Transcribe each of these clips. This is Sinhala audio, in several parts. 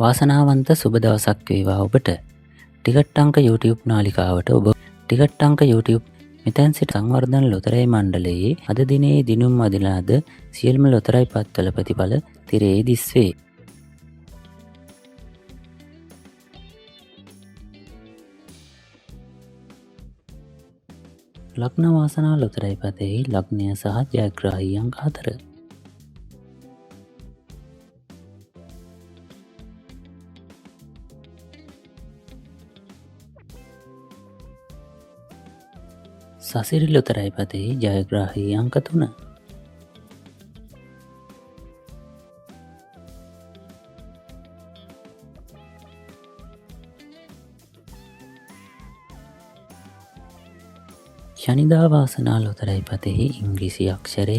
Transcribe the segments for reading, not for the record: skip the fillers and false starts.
වාසනාවන්ත සුබ දවසක් වේවා ඔබට. ටිකට් අංක YouTube නාලිකාවට ඔබ ටිකට් අංක YouTube මෙතැන් සිට සංවර්ධන ලොතරැයි මණ්ඩලයේ අද දිනේ දිනුම් අදිනාද සියලුම ලොතරැයි පත්වල ප්‍රතිඵල තිරයේ දිස්වේ. ලග්න වාසනා ලොතරැයි පතෙහි ලග්නය සහ ජයග්‍රාහී අංක 4. සසිරි ලොතරැයි පතෙහි ජයග්‍රාහී අංක 3. ශනිදා වාසනා ලොතරැයි පතෙහි ඉංග්‍රීසි අක්ෂරය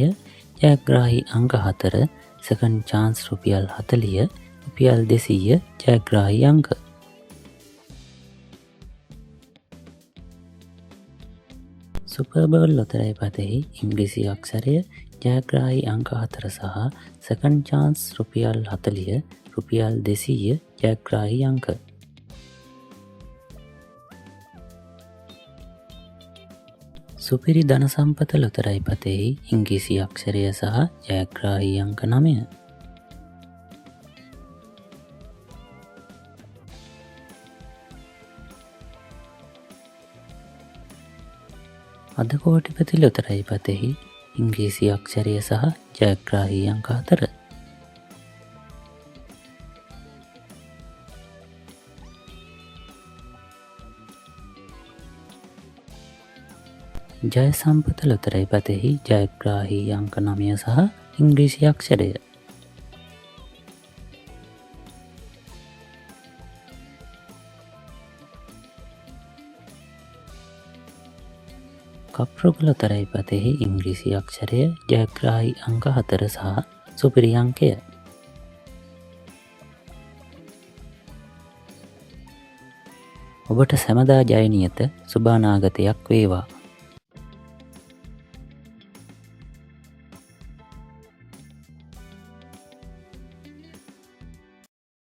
ජයග්‍රාහී අංක 4 සෙකන්ඩ් චාන්ස් රුපියල් 40 රුපියල් 200 ජයග්‍රාහී අංක. සුපර්බෝල් ලොතරැයි පතෙහි ඉංග්‍රීසි අක්ෂරය ජයග්‍රාහී අංක 4 සහ සෙකන්ඩ් චාන්ස් රුපියල් 40 රුපියල් 200 ජයග්‍රාහී අංක. සුපිරි ධන සම්පත ලොතරැයි පතෙහි ඉංග්‍රීසි අක්ෂරය සහ ජයග්‍රාහී අංක 9. අද කෝටිපති ලොතරැයි පතෙහි ඉංග්‍රීසි අක්ෂරය සහ ජයග්‍රාහී අංක 4. ජය සම්පත ලොතරැයි පතෙහි ජයග්‍රාහී අංක 9 සහ ඉංග්‍රීසි අක්ෂරය. කප්රොග ලොතරැයි පතෙහි ඉංග්‍රීසි අක්ෂරය ජයග්‍රාහී අංක 4 සහ සුපිරි අංකය. ඔබට සැමදා ජය නියත සුබ අනාගතයක් වේවා.